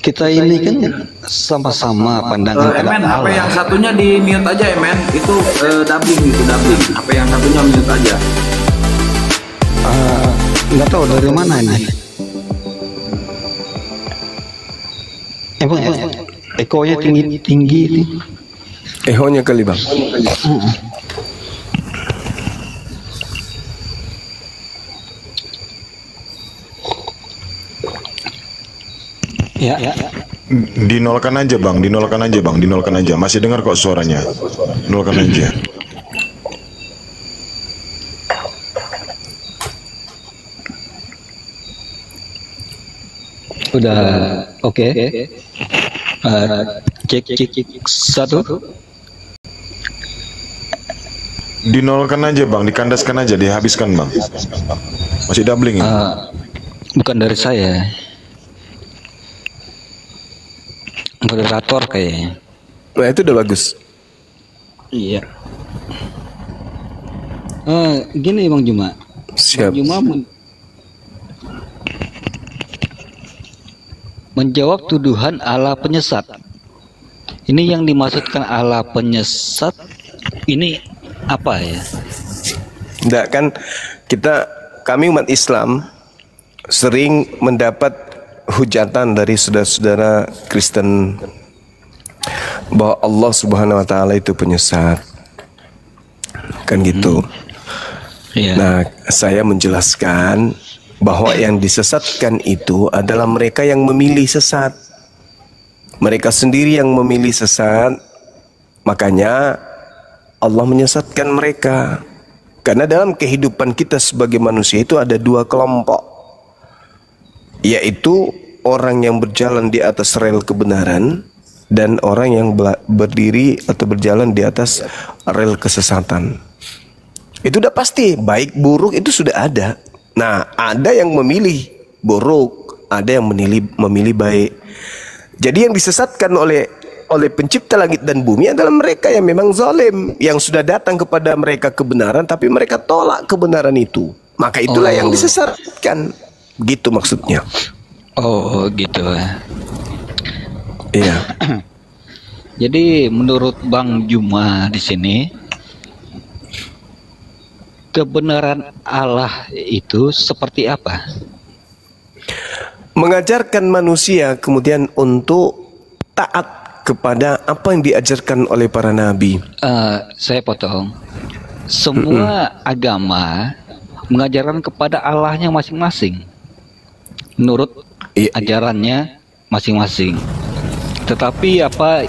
kita ini kan sama-sama pandangan Emen, terhadap HP yang Allah. satunya di mute aja Emen. Itu dubbing itu dubbing. HP yang satunya mute aja. Nggak tahu dari mana ini. Emang ekonya tinggi ini. Ehonya kali bang. Ya. Dinolkan aja bang, dinolkan aja bang, dinolkan aja. Masih dengar kok suaranya. Nolkan aja. Udah oke. Cek satu. Dinolkan aja bang, dikandaskan aja, dihabiskan bang. Masih doubling ini. Bukan dari saya. Moderator kayaknya. Nah itu udah bagus. Iya. Gini Bang Juma. Siap. Bang Juma menjawab tuduhan Allah penyesat. Ini yang dimaksudkan Allah penyesat ini apa ya? Enggak kan kami umat Islam sering mendapat hujatan dari saudara-saudara Kristen bahwa Allah Subhanahu wa taala itu penyesat. Kan gitu. Iya. Nah, saya menjelaskan bahwa yang disesatkan itu adalah mereka yang memilih sesat. Mereka sendiri yang memilih sesat. Makanya Allah menyesatkan mereka. Karena dalam kehidupan kita sebagai manusia itu ada dua kelompok. Yaitu orang yang berjalan di atas rel kebenaran dan orang yang berdiri atau berjalan di atas rel kesesatan. Itu udah pasti, baik buruk itu sudah ada. Nah, ada yang memilih buruk, ada yang memilih baik. Jadi yang disesatkan oleh pencipta langit dan bumi adalah mereka yang memang zalim, yang sudah datang kepada mereka kebenaran tapi mereka tolak kebenaran itu. Maka itulah yang disesatkan. Begitu maksudnya. Oh, gitu. Iya. Jadi menurut Bang Juma di sini kebenaran Allah itu seperti apa? Mengajarkan manusia kemudian untuk taat kepada apa yang diajarkan oleh para nabi. Saya potong. Semua agama mengajarkan kepada Allahnya masing-masing. Menurut ajarannya masing-masing. Tetapi apa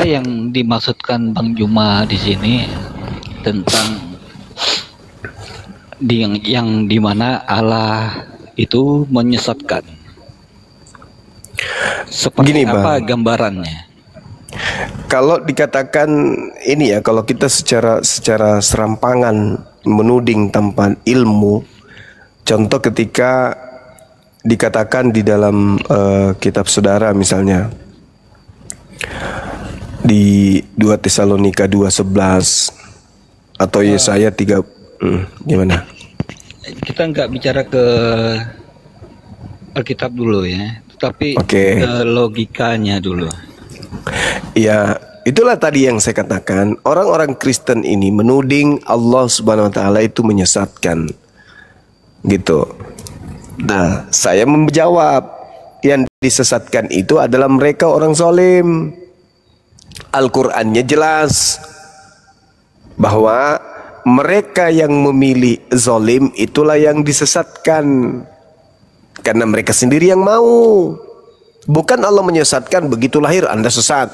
yang dimaksudkan Bang Juma di sini tentang yang dimana Allah itu menyesatkan? Seperti Gini, apa Bang. gambarannya? Kalau dikatakan ini ya, kalau kita secara serampangan menuding tanpa ilmu, contoh ketika dikatakan di dalam kitab saudara misalnya di 2 Tesalonika 2:11 atau Yesaya 3 gimana? Kita nggak bicara ke Alkitab dulu ya, tetapi Oke. logikanya dulu. Ya, itulah tadi yang saya katakan, orang-orang Kristen ini menuding Allah Subhanahu wa taala itu menyesatkan. Gitu. Nah, saya menjawab, yang disesatkan itu adalah mereka orang zalim. Al-Qur'annya jelas bahwa mereka yang memilih zalim itulah yang disesatkan. Karena mereka sendiri yang mau. Bukan Allah menyesatkan begitu lahir Anda sesat.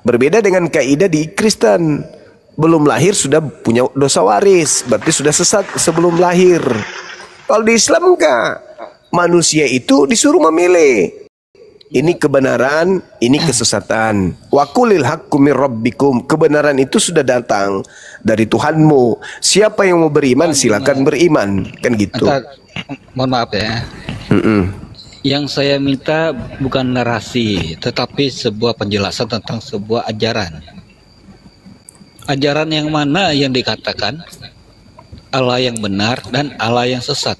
Berbeda dengan kaidah di Kristen. Belum lahir sudah punya dosa waris, berarti sudah sesat sebelum lahir. Kalau di Islam enggak. Manusia itu disuruh memilih. Ini kebenaran, ini kesesatan. Wa qulil haqqu mir rabbikum. Kebenaran itu sudah datang dari Tuhanmu. Siapa yang mau beriman silakan beriman, kan gitu. Mohon maaf ya. Yang saya minta bukan narasi, tetapi sebuah penjelasan tentang sebuah ajaran. Ajaran yang mana yang dikatakan Allah yang benar dan Allah yang sesat?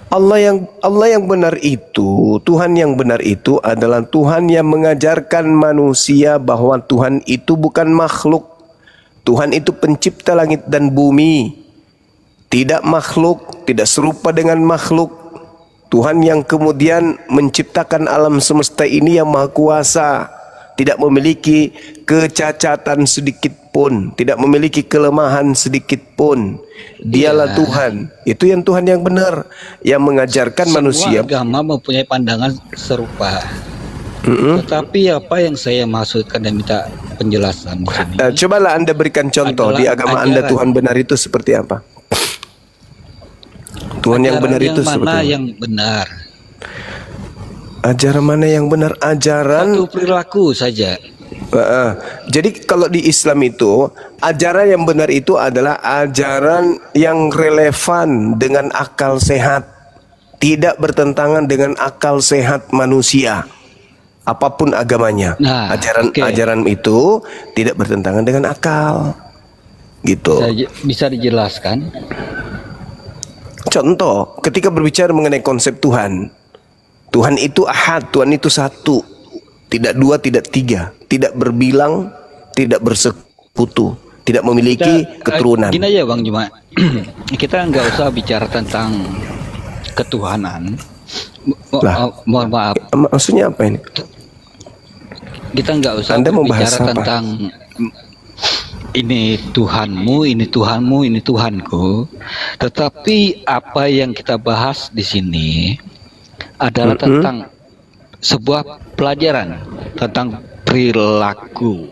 Allah yang benar itu, Tuhan yang benar itu adalah Tuhan yang mengajarkan manusia bahwa Tuhan itu bukan makhluk. Tuhan itu pencipta langit dan bumi. Tidak makhluk, tidak serupa dengan makhluk. Tuhan yang kemudian menciptakan alam semesta ini yang maha kuasa, tidak memiliki kecacatan sedikit pun, tidak memiliki kelemahan sedikit pun. Dialah Tuhan. Itu yang Tuhan yang benar, yang mengajarkan manusia. Semua agama mempunyai pandangan serupa. Tetapi apa yang saya maksudkan dan minta penjelasan di sini, cobalah Anda berikan contoh di agama Anda Tuhan benar itu seperti apa? Tuhan yang benar itu seperti mana apa? yang benar? Ajaran mana yang benar? Ajaran Satu perilaku saja. Jadi kalau di Islam itu ajaran yang benar itu adalah ajaran yang relevan dengan akal sehat, tidak bertentangan dengan akal sehat manusia. Apapun agamanya, ajaran itu tidak bertentangan dengan akal. Gitu. Bisa dijelaskan? Contoh, ketika berbicara mengenai konsep Tuhan, Tuhan itu ahad, Tuhan itu satu, tidak dua, tidak tiga, tidak berbilang, tidak bersekutu, tidak memiliki keturunan. Gini aja Bang Juma, kita nggak usah bicara tentang ketuhanan. Mohon maaf. Maksudnya apa ini? Kita nggak usah Anda bicara apa? tentang ini Tuhanmu, ini Tuhanmu, ini Tuhanku. Tetapi apa yang kita bahas di sini adalah tentang sebuah pelajaran tentang perilaku.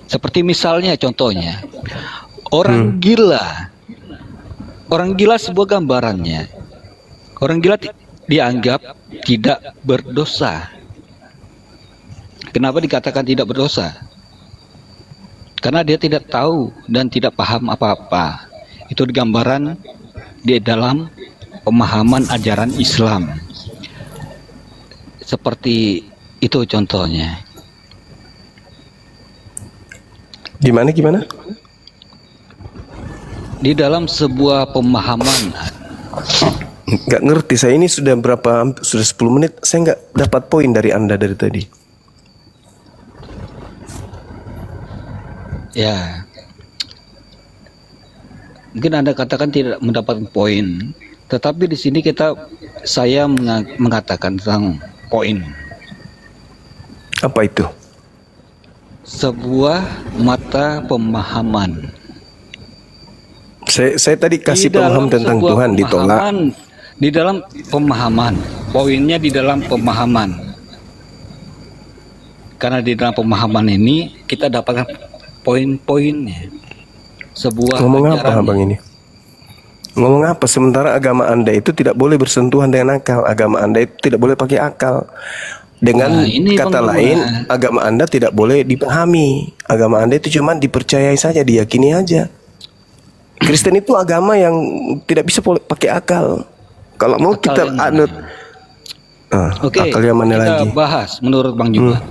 Seperti misalnya contohnya orang gila. Orang gila sebuah gambarannya. Orang gila dianggap tidak berdosa. Kenapa dikatakan tidak berdosa? Karena dia tidak tahu dan tidak paham apa-apa. Itu gambaran di dalam pemahaman ajaran Islam. Seperti itu contohnya. Gimana? Di dalam sebuah pemahaman. Nggak ngerti, saya ini sudah 10 menit, saya nggak dapat poin dari Anda dari tadi. Ya, mungkin Anda katakan tidak mendapat poin, tetapi di sini saya mengatakan tentang poin. Apa itu? Sebuah mata pemahaman. Saya tadi kasih pemahaman tentang Tuhan ditolak. Di dalam pemahaman, poinnya di dalam pemahaman. Karena di dalam pemahaman ini kita dapatkan poin-poinnya. Sebuah ngomong apa Bang ini? Ngomong apa? Sementara agama Anda itu tidak boleh bersentuhan dengan akal. Agama Anda itu tidak boleh pakai akal. Dengan kata lain, agama Anda tidak boleh dipahami. Agama Anda itu cuma dipercayai saja, diyakini aja. Kristen itu agama yang tidak bisa pakai akal. Kalau mau kita anut, akal yang mana lagi? Kita bahas menurut Bang Juma.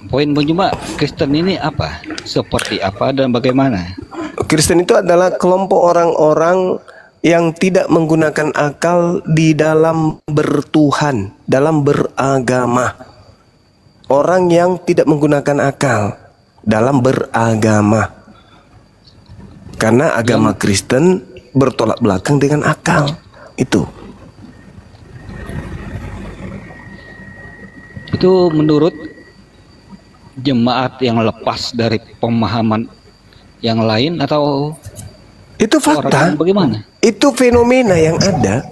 Poin Bang Juma, Kristen ini apa? Seperti apa dan bagaimana? Kristen itu adalah kelompok orang-orang yang tidak menggunakan akal di dalam bertuhan, dalam beragama. Orang yang tidak menggunakan akal dalam beragama. Karena agama Kristen bertolak belakang dengan akal. Itu menurut jemaat yang lepas dari pemahaman yang lain atau itu fakta? Bagaimana? Itu fenomena yang ada.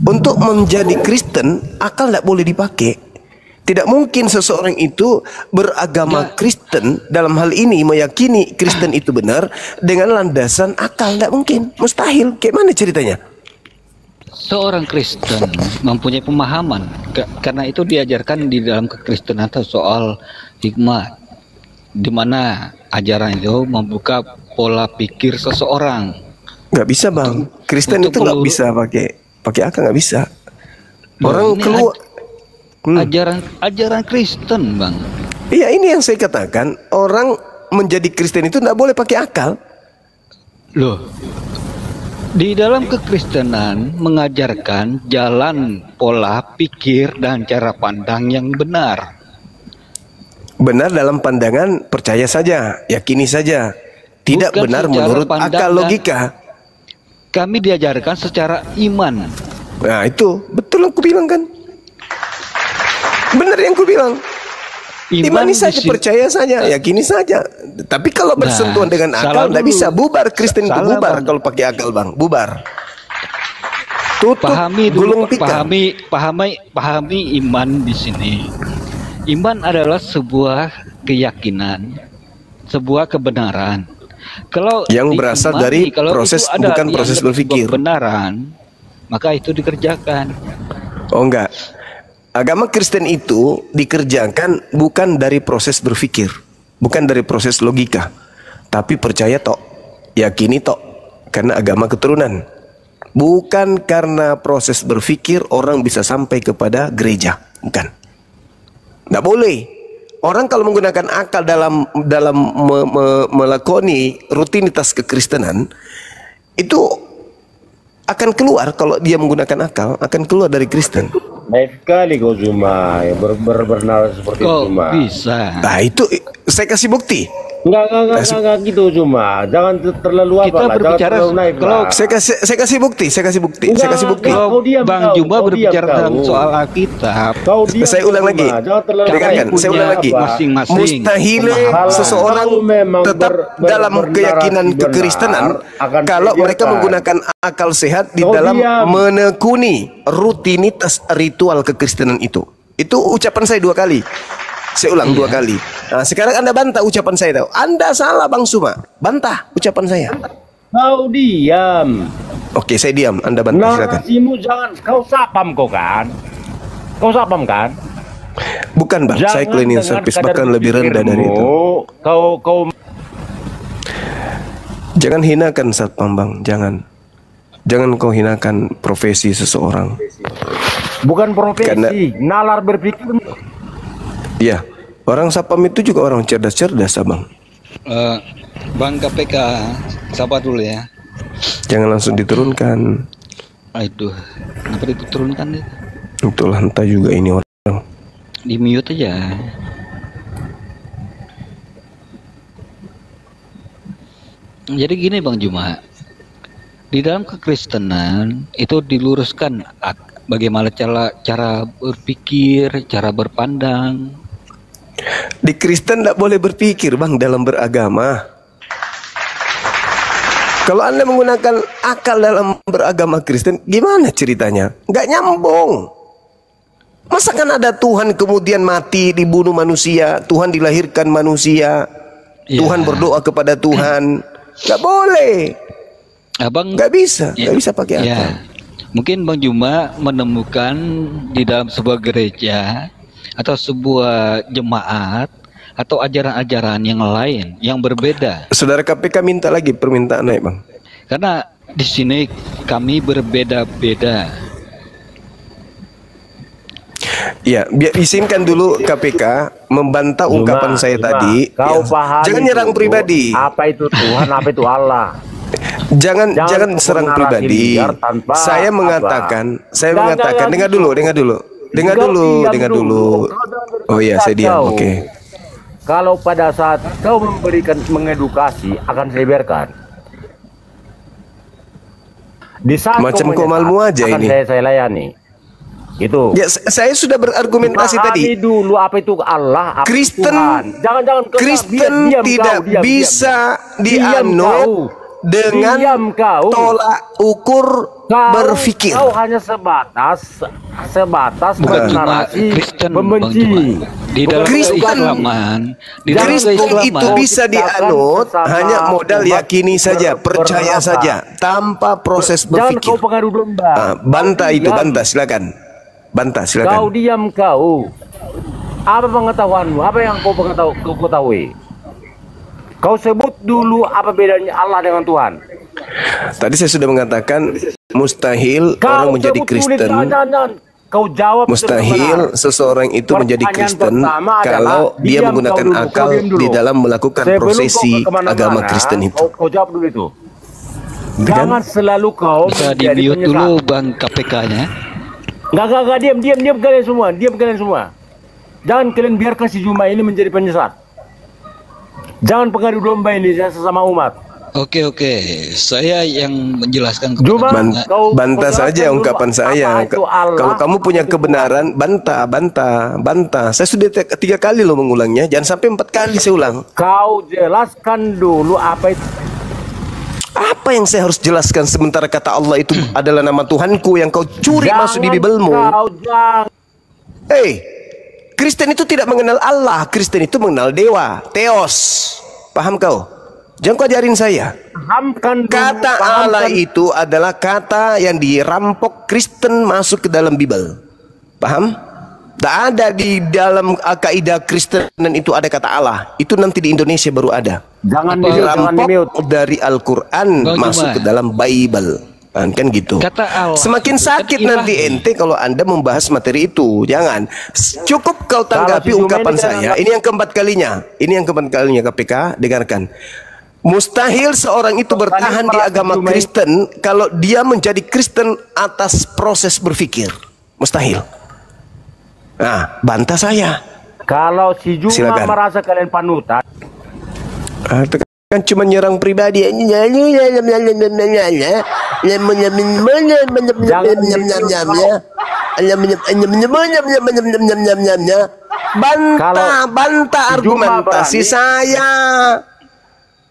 Untuk menjadi Kristen, akal tidak boleh dipakai. Tidak mungkin seseorang itu beragama Kristen, dalam hal ini meyakini Kristen itu benar dengan landasan akal. Tidak mungkin, mustahil. Kayak mana ceritanya? Seorang Kristen mempunyai pemahaman, karena itu diajarkan di dalam kekristenan atau soal hikmah, di mana ajaran itu membuka pola pikir seseorang. Nggak bisa Bang, Kristen itu nggak bisa pakai akal, nggak bisa. Orang keluar ajaran Kristen Bang. Iya, ini yang saya katakan, orang menjadi Kristen itu nggak boleh pakai akal. Loh, Di dalam kekristenan mengajarkan jalan pola pikir dan cara pandang yang benar. Benar dalam pandangan percaya saja, yakini saja. Tidak Bukan benar secara menurut pandang akal dan- logika. Kami diajarkan secara iman. Nah itu betul yang ku bilang kan. Benar yang ku bilang. Imani di saja, sini- percaya saja, yakini saja. Tapi kalau bersentuhan dengan salah akal, tidak dulu. bisa. Bubar Kristen itu Salah, bubar Bang. kalau pakai akal, Bang. Bubar. Tutup Pahami dulu, gulung tikar. pahami iman di sini. Iman adalah sebuah keyakinan, sebuah kebenaran. Kalau Yang berasal dari kalau proses, itu ada bukan yang proses berpikir. kebenaran, maka itu dikerjakan. Oh enggak. Agama Kristen itu dikerjakan bukan dari proses berpikir, bukan dari proses logika, tapi percaya tok, yakini tok, karena agama keturunan. Bukan karena proses berpikir orang bisa sampai kepada gereja, bukan. Nggak boleh. Orang kalau menggunakan akal dalam melakoni rutinitas kekristenan, itu akan keluar. Kalau dia menggunakan akal, akan keluar dari Kristen. Baik sekali kau Zuma, bernalar seperti itu Kok Zuma. bisa? Nah itu saya kasih bukti. Enggak gitu Zuma. Jangan terlalu apa Kita lah, jangan berbicara terlalu naif kalau lah. Saya kasih bukti. Saya kasih bukti. Enggak, Saya kasih bukti. enggak. Kalau Kau diam, Bang kau. Juma Kau berbicara diam, dalam kau. soal Alkitab, Kau diam, Saya ulang Zuma. lagi. Jangan terlalu Dengarkan, naif. saya ulang lagi. masing-masing. Mustahil Kalau seseorang kau memang tetap dalam bernarasi keyakinan benar, kekristenan akan kalau saya mereka biarkan. menggunakan akal sehat di Kau dalam diam. menekuni rutinitas ritual kekristenan itu. Itu ucapan saya 2 kali. Saya ulang 2 kali. Nah, sekarang Anda bantah ucapan saya tahu. Anda salah Bang Suma. Bantah ucapan saya. Kau diam. Oke, saya diam. Anda bantah silakan. Narasimu jangan. Kau sapam kau kan? Kau sapam kan? Bukan Bang, saya cleaning dengan service kadar bahkan lebih rendah dari itu. berpikirmu, Kau Jangan hinakan Satpam Bang, jangan. Jangan kau hinakan profesi seseorang. bukan profesi, Karena- nalar berpikir. Iya, orang Satpam itu juga orang cerdas-cerdas, Abang. Bang KPK, sabar dulu ya. Jangan langsung diturunkan. Aduh, kenapa diturunkan itu? Itulah entah juga ini orang. Di mute aja. Jadi gini Bang Juma, di dalam kekristenan itu diluruskan bagaimana cara berpikir, cara berpandang. Di Kristen tidak boleh berpikir Bang dalam beragama. Kalau Anda menggunakan akal dalam beragama Kristen, gimana ceritanya? Nggak nyambung. Masa kan ada Tuhan kemudian mati dibunuh manusia, Tuhan dilahirkan manusia, Ya. Tuhan berdoa kepada Tuhan. Nggak boleh. Abang Nggak bisa, nggak bisa pakai akal. ya, mungkin Bang Juma menemukan di dalam sebuah gereja atau sebuah jemaat atau ajaran-ajaran yang lain yang berbeda. Saudara KPK minta lagi permintaan naik Bang. Karena di sini kami berbeda-beda. Ya, biar izinkan dulu KPK membantah Zuma, ungkapan saya Zuma, tadi. Kau Ya, pahami jangan nyerang dulu, pribadi. Apa itu Tuhan, apa itu Allah. Jangan Jangan serang narasi pribadi. liar tanpa Saya apa. mengatakan, Jangan dengar gitu. dulu, dengar dulu. Dengar Kau dulu, diam dengar dulu. dulu. Kau jangan Oh iya, saya diam. kau. Oke. Kalau pada saat kau memberikan mengedukasi, akan saya biarkan. Di saat Macam kau komalmu menyesat, aja akan ini. saya layani. Itu. Ya, saya sudah berargumentasi tadi. Pahami dulu apa itu Allah, apa itu Kristen, Tuhan. Jangan Kristen diam tidak kau, diam, bisa diam. Diam dianut kau. dengan Diam kau. tolak ukur berpikir. Kau hanya sebatas Bukan cuma narasi Kristen, Bang membenci. Juma. Di dalam Kristen- keislaman, di dalam Kristen keislaman, itu bisa dianut Ciptakan hanya sesama modal umat yakini saja, percaya berapa. saja, tanpa proses Jangan kau berpikir. pengaruh domba. Bantah Kau itu, diam. bantah silakan. Bantah Kau silakan. diam kau. Apa pengetahuanmu? Apa yang kau ketahui? Kau sebut dulu apa bedanya Allah dengan Tuhan. Tadi saya sudah mengatakan mustahil orang menjadi sebut dulu, Kristen. jangan. Kau jawab Mustahil seseorang itu menjadi Pertanyaan Kristen pertama kalau adalah, dia diam menggunakan kau dulu, akal kau diam dulu. di dalam melakukan Sebelum kau prosesi kemana-mana, agama Kristen itu. Kau jawab dulu itu. Jangan selalu kau Bisa di menjadi mute penyesat. dulu Bang KPK-nya. Enggak, diam kalian semua, diam kalian semua. Jangan kalian biarkan si Juma ini menjadi penyesat. Jangan pengadu domba ini sesama umat. Oke, saya yang menjelaskan kepada Juma, Bang. Bantah saja jelaskan dulu ungkapan saya. apa itu Allah, Kalau kamu punya apa itu kebenaran, bantah. Saya sudah 3 kali loh mengulangnya. Jangan sampai 4 kali saya ulang. Kau jelaskan dulu apa itu. Apa yang saya harus jelaskan sementara kata Allah itu adalah nama Tuhanku yang kau curi masuk di Bibelmu? Jangan. Hei, Kristen itu tidak mengenal Allah. Kristen itu mengenal dewa, Theos. Paham kau? Jangan kau ajarin saya. Pahamkan dulu, Kata Allah itu adalah kata yang dirampok Kristen masuk ke dalam Bible. Paham? Tak ada di dalam kaidah Kristen itu ada kata Allah. Itu nanti di Indonesia baru ada. Jangan di-mute, jangan Dirampok di-mute. dari Al-Quran Bang masuk Juma. ke dalam Bible. Kan gitu. Kata Allah. Semakin sakit Kata nanti ilahi. ente kalau Anda membahas materi itu. Jangan. Cukup kau tanggapi si Juma ungkapan ini kan saya. Ini yang keempat kalinya. Ini yang keempat kalinya KPK. Dengarkan. Mustahil seorang itu bertahan di agama Kristen kalau dia menjadi Kristen atas proses berpikir. Mustahil. Nah, bantah saya. Kalau si Juma Silakan. merasa kalian panutan, Itu kan cuma nyerang pribadi. Bantah argumentasi saya.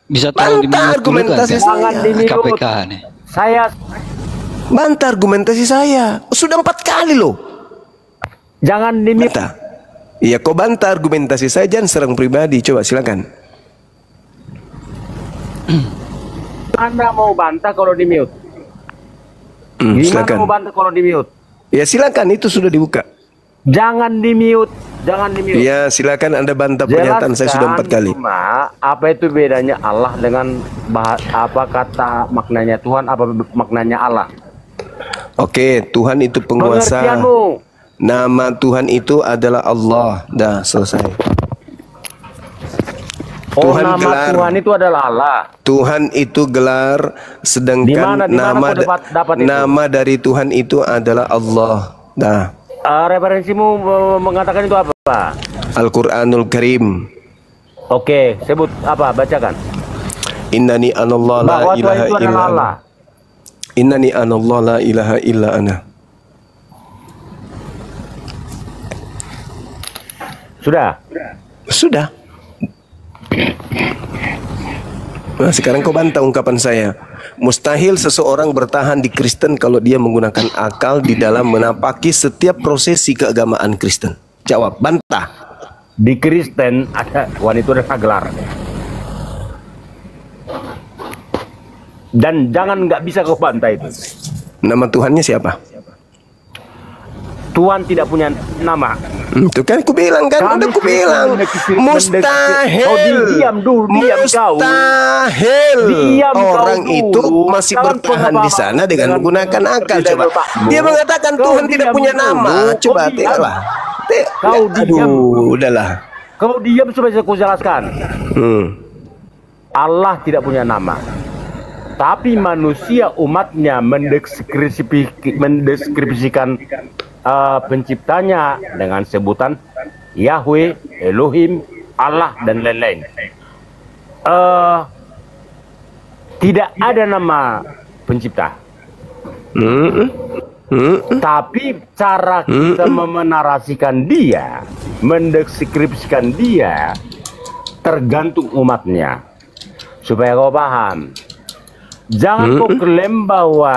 Bisa tahu di Bantah mute dulu kan, argumentasi Kak? Jangan di-mute. KPK nih. saya Bantah argumentasi saya. Sudah 4 kali loh. jangan di-mute. Bantah. Iya, kau bantah argumentasi saya, jangan serang pribadi. Coba silakan. Anda mau bantah kalau di-mute. Gimana Silakan. mau bantah kalau di-mute? Ya silakan, itu sudah dibuka. Jangan di-mute, jangan di-mute. Ya silakan Anda bantah pernyataan saya sudah 4 kali. Cuma, apa itu bedanya Allah dengan apa kata maknanya Tuhan, apa maknanya Allah? Oke, Tuhan itu penguasa. Pengertianmu. Nama Tuhan itu adalah Allah. Dah selesai. Oh, Tuhan nama gelar. Tuhan itu adalah Allah. Tuhan itu gelar, sedangkan Di mana kau dapat itu? nama dari Tuhan itu adalah Allah. Dah. Referensimu mengatakan itu apa? Al-Quranul Karim. Oke, sebut apa? Bacakan. Innani anallah la Bahwa Tuhan ilaha itu illa adalah ana. Allah. Innani anallah la ilaha illa ana. Sudah. Sudah. Nah, sekarang kau bantah ungkapan saya. Mustahil seseorang bertahan di Kristen kalau dia menggunakan akal di dalam menapaki setiap prosesi keagamaan Kristen. Jawab, bantah. Di Kristen ada Tuhan itu adalah gelar. Dan jangan nggak bisa kau bantah itu. Nama Tuhannya siapa? Tuhan tidak punya nama. Itu kan aku bilang kan, udah aku bilang. Mustahil. Diam dulu, diam kau. Mustahil. Diam kau Orang dulu. itu masih Jangan bertahan di sana dengan menggunakan akal. tidak Coba. bertakmu. Dia mengatakan Kau Tuhan tidak diam punya dulu. nama. Kau Coba diam. tengoklah. Kau diam. Aduh, udahlah. Kau diam supaya saya jelaskan. Allah tidak punya nama. Tapi manusia umatnya mendeskripsikan penciptanya dengan sebutan Yahweh, Elohim, Allah dan lain-lain. Tidak ada nama pencipta. Tapi cara kita menarasikan dia, mendeskripsikan dia, tergantung umatnya. Supaya kau paham. Jangan kau klaim bahwa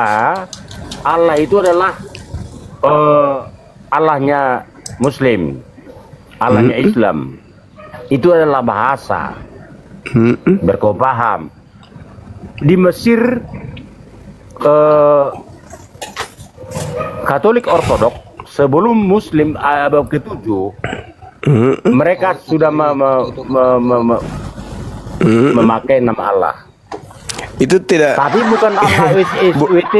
Allah itu adalah Allahnya Muslim, Allahnya Islam. Itu adalah bahasa. Biar kau paham. Di Mesir Katolik Ortodok sebelum Muslim abad ke-7 mereka sudah memakai nama Allah. Itu tidak. Tapi bukan Allah SWT.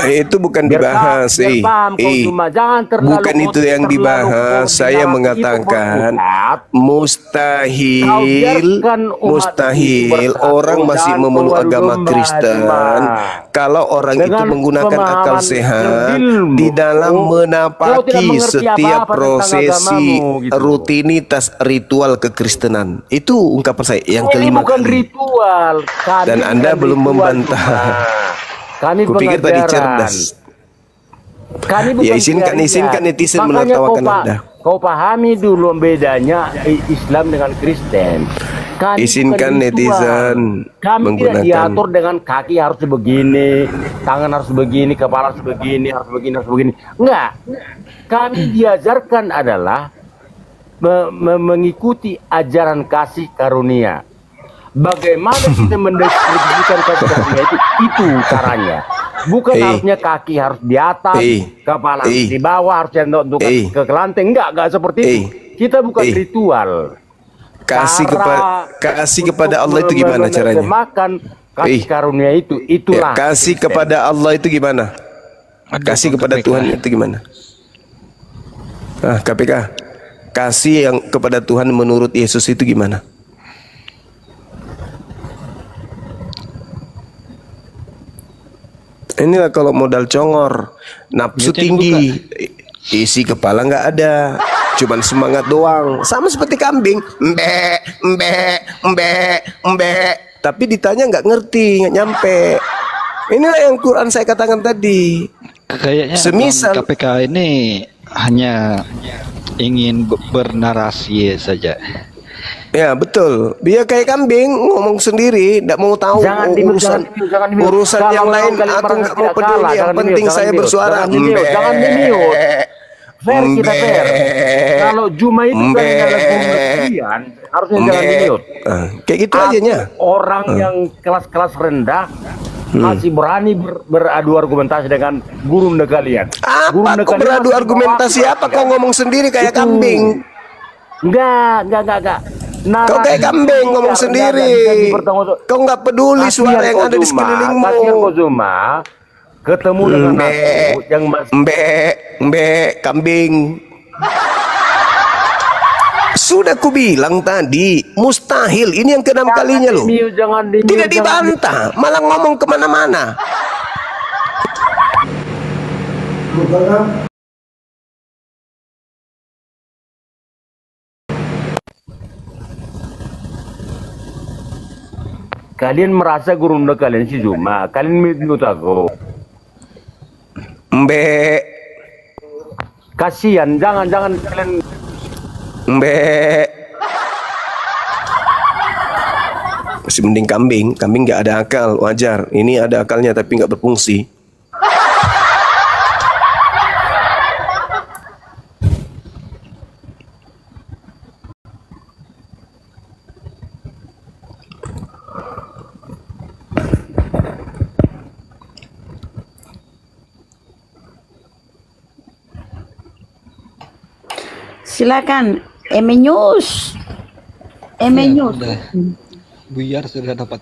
Itu bukan Biar dibahas, biar paham kau Juma. Jangan terlalu bukan itu yang terlalu dibahas. kau Saya dinarasi mengatakan itu berusaha. Kau mustahil, biarkan umat itu mustahil bersatu. orang masih Jangan memeluk kau agama domba, Kristen Juma. kalau orang itu Dengan menggunakan akal pemahaman sehat ilmu, di dalam kau tidak menapaki mengerti setiap apa-apa tentang prosesi agamamu, gitu. rutinitas ritual kekristenan. Itu ungkapan saya yang Ini kelima bukan kali. ritual. Kami Dan bukan Anda belum ritual, membantah. Juma. Kami Kupikir tadi cerdas. Kami bukan Ya, izinkan syariat. netizen Makanya menertawakan Anda. Kau pahami dulu bedanya Islam dengan Kristen. Kami Izinkan bukan ritual. netizen Kami menggunakan- tidak diatur dengan kaki harus begini, tangan harus begini, kepala harus begini, harus begini, harus begini. Enggak. Kami diajarkan adalah mengikuti ajaran kasih karunia. Bagaimana kita mendistribusikan kasih karunia itu caranya. Bukan harusnya kaki harus di atas, kepala harus di bawah, harus untuk ke kelanteng. Enggak seperti itu. Kita bukan ritual. Kasih kepada Allah itu gimana caranya? Makan kasih karunia itulah. Ya, kasih kepada Allah itu gimana? Kasih kepada Tuhan itu gimana? KPK. Kasih yang kepada Tuhan menurut Yesus itu gimana? Inilah kalau modal congor, nafsu tinggi, isi kepala nggak ada, cuman semangat doang, sama seperti kambing, mbe. Tapi ditanya nggak ngerti, nggak nyampe. Inilah yang Quran saya katakan tadi. Kayaknya semisal KPK ini hanya ingin bernarasi saja. Ya betul, dia kayak kambing ngomong sendiri, tidak mau tahu urusan yang lain. Aku nggak mau peduli, yang penting saya bersuara. Jangan di-mute. Fair kita fair. Kalau Juma itu kan lagu kalian, harusnya jangan di-mute. Kayak gitu aja nya. Orang yang kelas-kelas rendah masih berani beradu argumentasi dengan guru kalian. Apa kau beradu argumentasi? Apa kau ngomong sendiri kayak kambing? Enggak. Kau kayak kambing ngomong sendiri. Kau nggak peduli suara yang ada di sekelilingmu. Kasihan kau Zuma ketemu dengan aku yang kambing. Sudah ku bilang tadi, mustahil. Ini yang ke-6 kalinya loh. Tidak dibantah, malah ngomong kemana-mana. Kalian merasa guru kalian si Zuma, kalian mute aku. Kasihan, jangan kalian. Masih mending kambing nggak ada akal, wajar. Ini ada akalnya tapi nggak berfungsi. Silakan, News. News. Buyar sudah dapat.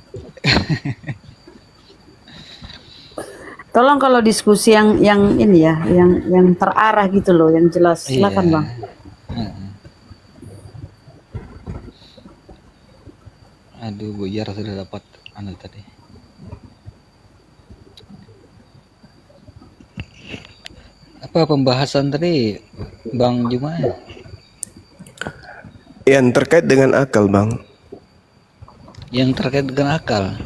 Tolong kalau diskusi yang ini ya, yang terarah gitu loh, yang jelas. Silakan Bang. Aduh, Buyar sudah dapat tadi. Apa pembahasan tadi, Bang Juma? Yang terkait dengan akal, Bang. Yang terkait dengan akal.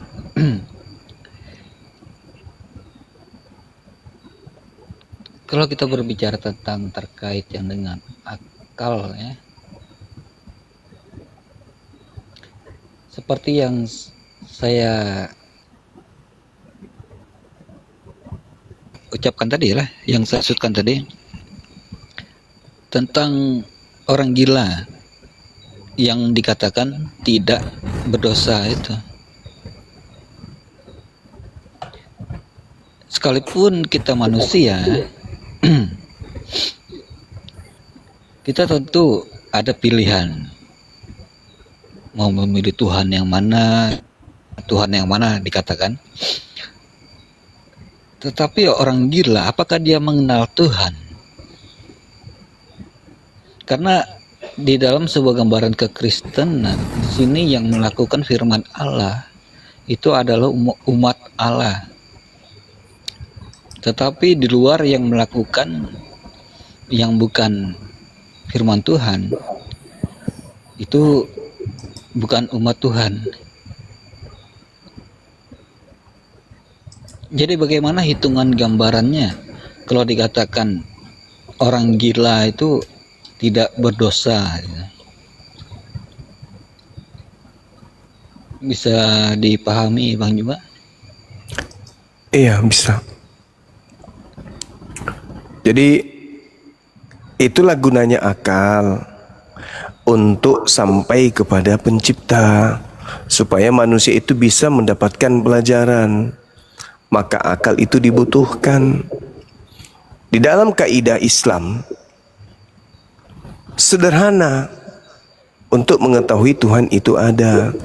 Kalau kita berbicara tentang terkait yang dengan akal ya, seperti yang saya ucapkan tadi lah, yang saya sebutkan tadi tentang orang gila yang dikatakan tidak berdosa itu. Sekalipun kita manusia, kita tentu ada pilihan mau memilih Tuhan yang mana dikatakan. Tetapi orang gila, apakah dia mengenal Tuhan? Karena di dalam sebuah gambaran kekristenan, di sini yang melakukan firman Allah itu adalah umat Allah. Tetapi di luar yang melakukan yang bukan firman Tuhan, itu bukan umat Tuhan. Jadi bagaimana hitungan gambarannya kalau dikatakan orang gila itu tidak berdosa? Bisa dipahami Bang Juma? Iya, bisa. Jadi itulah gunanya akal, untuk sampai kepada pencipta, supaya manusia itu bisa mendapatkan pelajaran. Maka akal itu dibutuhkan. Di dalam kaidah Islam sederhana untuk mengetahui Tuhan itu ada.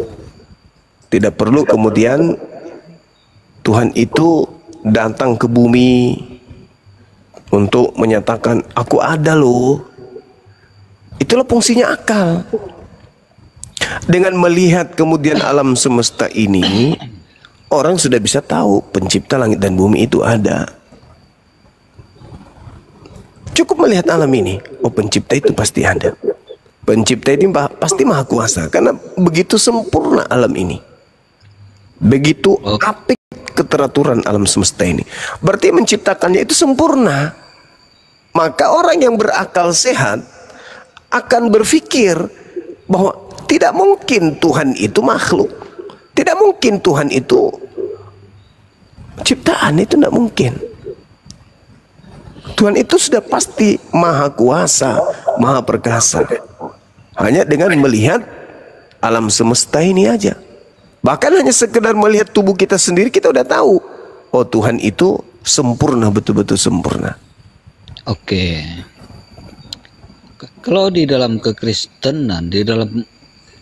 Tidak perlu kemudian Tuhan itu datang ke bumi untuk menyatakan aku ada loh. Itulah fungsinya akal. Dengan melihat kemudian alam semesta ini, orang sudah bisa tahu pencipta langit dan bumi itu ada. Cukup melihat alam ini, oh pencipta itu pasti ada. Pencipta itu pasti maha kuasa, karena begitu sempurna alam ini. Begitu apik keteraturan alam semesta ini. Berarti menciptakannya itu sempurna. Maka orang yang berakal sehat akan berpikir bahwa tidak mungkin Tuhan itu makhluk. Tidak mungkin Tuhan itu ciptaan, itu tidak mungkin. Tuhan itu sudah pasti maha kuasa, maha perkasa. Hanya dengan melihat alam semesta ini aja. Bahkan hanya sekedar melihat tubuh kita sendiri, kita udah tahu, oh Tuhan itu sempurna, betul-betul sempurna. Oke. Kalau di dalam kekristenan, di dalam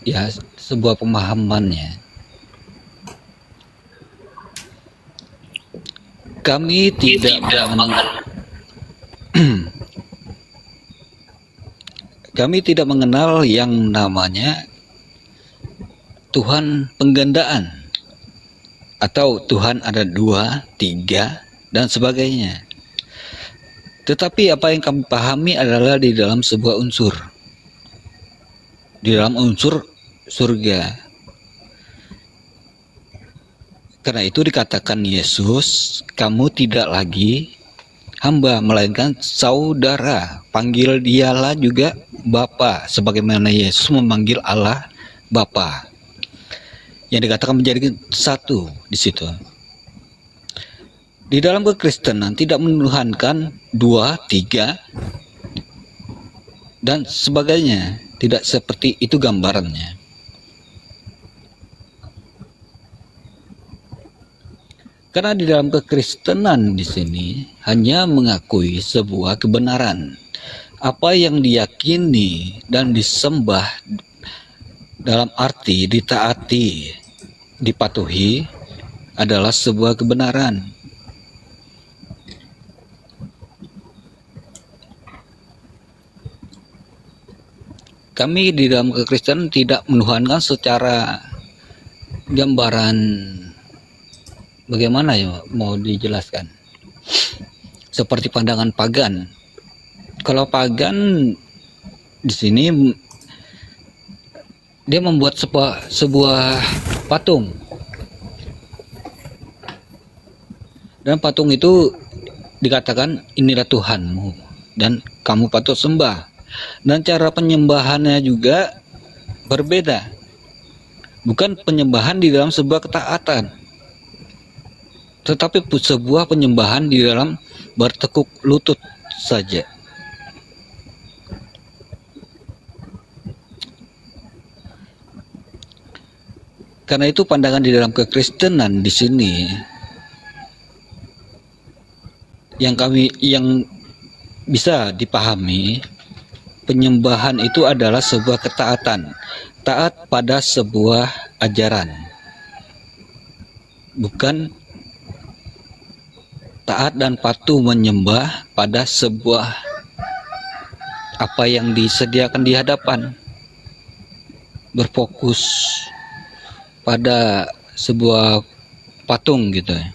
ya sebuah pemahamannya, kami tidak kami tidak mengenal yang namanya Tuhan penggandaan atau Tuhan ada 2, 3 dan sebagainya. Tetapi apa yang kami pahami adalah di dalam sebuah unsur, di dalam unsur surga. Karena itu dikatakan Yesus, kamu tidak lagi hamba, melainkan saudara. Panggil dialah juga Bapa, sebagaimana Yesus memanggil Allah Bapa. Yang dikatakan menjadi satu di situ. Di dalam kekristenan tidak menuhankan 2, 3 dan sebagainya. Tidak seperti itu gambarannya. Karena di dalam kekristenan di sini hanya mengakui sebuah kebenaran. Apa yang diyakini dan disembah dalam arti ditaati, dipatuhi adalah sebuah kebenaran. Kami di dalam kekristenan tidak menuhankan secara gambaran. Bagaimana ya mau dijelaskan? Seperti pandangan pagan. Kalau pagan di sini dia membuat sebuah patung. Dan patung itu dikatakan inilah Tuhanmu dan kamu patut sembah. Dan cara penyembahannya juga berbeda. Bukan penyembahan di dalam sebuah ketaatan, tetapi sebuah penyembahan di dalam bertekuk lutut saja. Karena itu pandangan di dalam kekristenan di sini yang bisa dipahami, penyembahan itu adalah sebuah ketaatan, taat pada sebuah ajaran, bukan taat dan patuh menyembah pada sebuah apa yang disediakan di hadapan, berfokus pada sebuah patung gitu ya.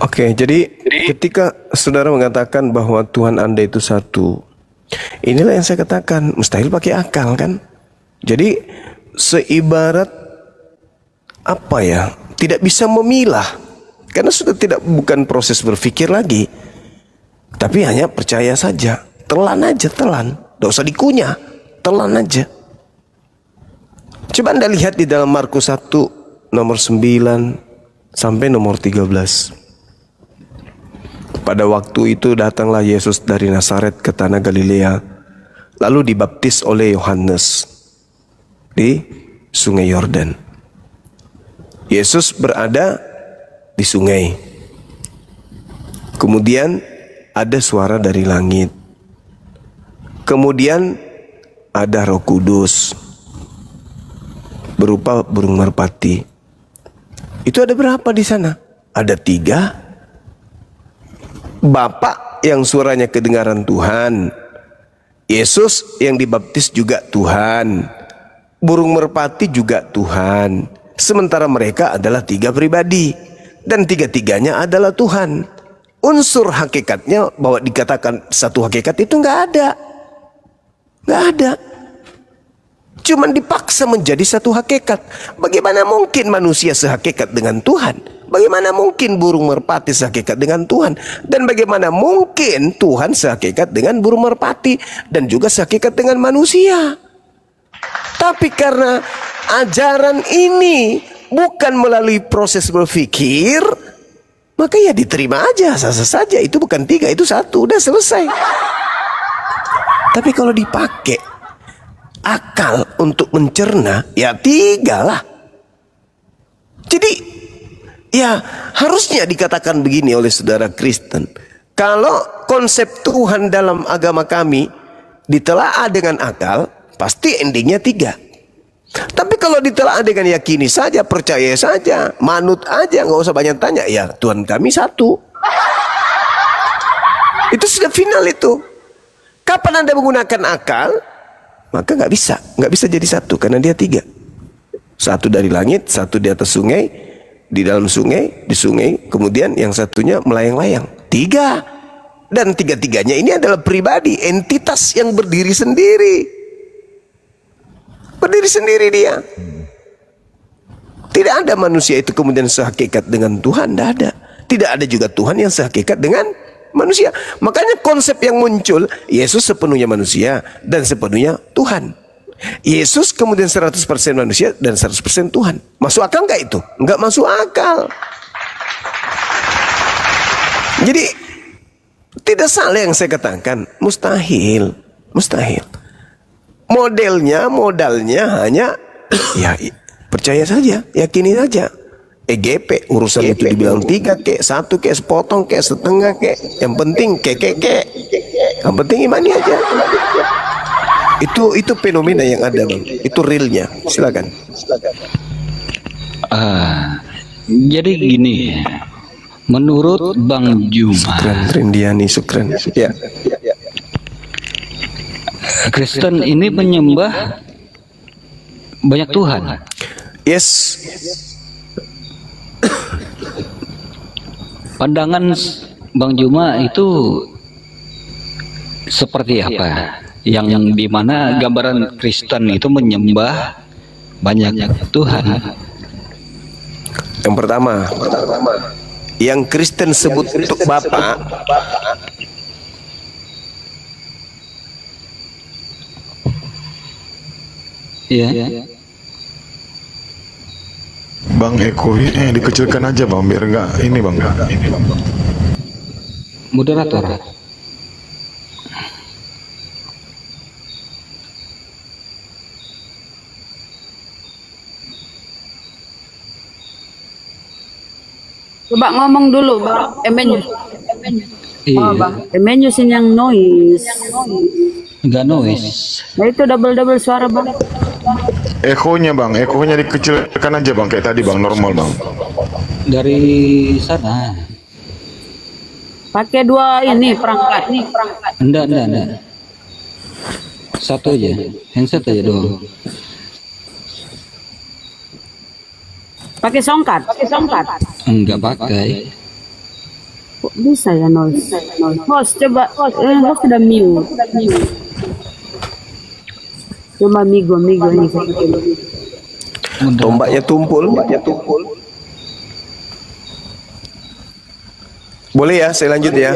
Oke, jadi ketika saudara mengatakan bahwa Tuhan Anda itu satu, inilah yang saya katakan, mustahil pakai akal kan? Jadi seibarat apa ya? Tidak bisa memilah, karena sudah bukan proses berpikir lagi, tapi hanya percaya saja, telan aja, telan, tidak usah dikunyah, telan aja. Coba Anda lihat di dalam Markus 1 nomor 9 sampai nomor 13. Pada waktu itu datanglah Yesus dari Nazaret ke tanah Galilea, lalu dibaptis oleh Yohanes di Sungai Yordan. Yesus berada di sungai. Kemudian ada suara dari langit. Kemudian ada Roh Kudus berupa burung merpati. Itu ada berapa di sana? Ada 3. Bapa yang suaranya kedengaran Tuhan, Yesus yang dibaptis juga Tuhan, burung merpati juga Tuhan. Sementara mereka adalah 3 pribadi dan 3-tiganya adalah Tuhan. Unsur hakikatnya bahwa dikatakan satu hakikat itu nggak ada, nggak ada. Cuman dipaksa menjadi satu hakikat. Bagaimana mungkin manusia sehakikat dengan Tuhan? Bagaimana mungkin burung merpati sehakikat dengan Tuhan? Dan bagaimana mungkin Tuhan sehakikat dengan burung merpati dan juga sehakikat dengan manusia? Tapi karena ajaran ini bukan melalui proses berpikir, maka ya diterima aja, sah-sah saja. Itu bukan 3, itu 1, udah selesai. Tapi kalau dipakai akal untuk mencerna, ya 3 lah. Jadi ya harusnya dikatakan begini oleh saudara Kristen. Kalau konsep Tuhan dalam agama kami ditelaah dengan akal, pasti endingnya 3. Tapi kalau ditelaah dengan yakini saja, percaya saja, manut aja, nggak usah banyak tanya, ya Tuhan kami 1. Itu sudah final itu. Kapan Anda menggunakan akal, maka nggak bisa jadi 1 karena dia 3. 1 dari langit, 1 di atas sungai, di dalam sungai, di sungai, kemudian yang satunya melayang-layang. 3. Dan 3-tiganya ini adalah pribadi, entitas yang berdiri sendiri. Berdiri sendiri dia. Tidak ada manusia itu kemudian sehakikat dengan Tuhan, tidak ada. Tidak ada juga Tuhan yang sehakikat dengan manusia. Makanya konsep yang muncul, Yesus sepenuhnya manusia dan sepenuhnya Tuhan. Yesus kemudian 100% manusia dan 100% Tuhan. Masuk akal nggak itu? Nggak masuk akal. Jadi tidak salah yang saya katakan, mustahil, mustahil. Modalnya hanya ya percaya saja, yakini saja. EGP urusan itu dibilang 3 kek, 1 kek, sepotong kek, setengah kek, yang penting kek. Yang penting imani aja. Itu fenomena yang ada, Bang. Itu realnya. Silakan. Jadi gini, menurut Bang Juma, Trindiani Sukran. Ya. Kristen ini menyembah banyak Tuhan. Yes. Pandangan Bang Juma itu seperti apa? Yang dimana gambaran Kristen itu menyembah banyak Tuhan. Yang pertama, yang Kristen sebut untuk Bapa, ya. Bang Eko, dikecilkan aja Bang, biar enggak ini Bang. Moderator. Coba ngomong dulu, Bang Emenius. Iya. Bang Emenius ini yang noise. Enggak noise. Nah itu double suara bang. Ekonya bang, ekonya dikecilkan aja bang, kayak tadi bang, normal bang. Dari sana. Pakai dua ini perangkat. Enggak. Satu aja, handset aja doang. Pakai songkat. Enggak pakai. Kok bisa ya noise? Host coba, host sudah mute. Coba migo ini. Tombaknya tumpul. Boleh ya, saya lanjut ya.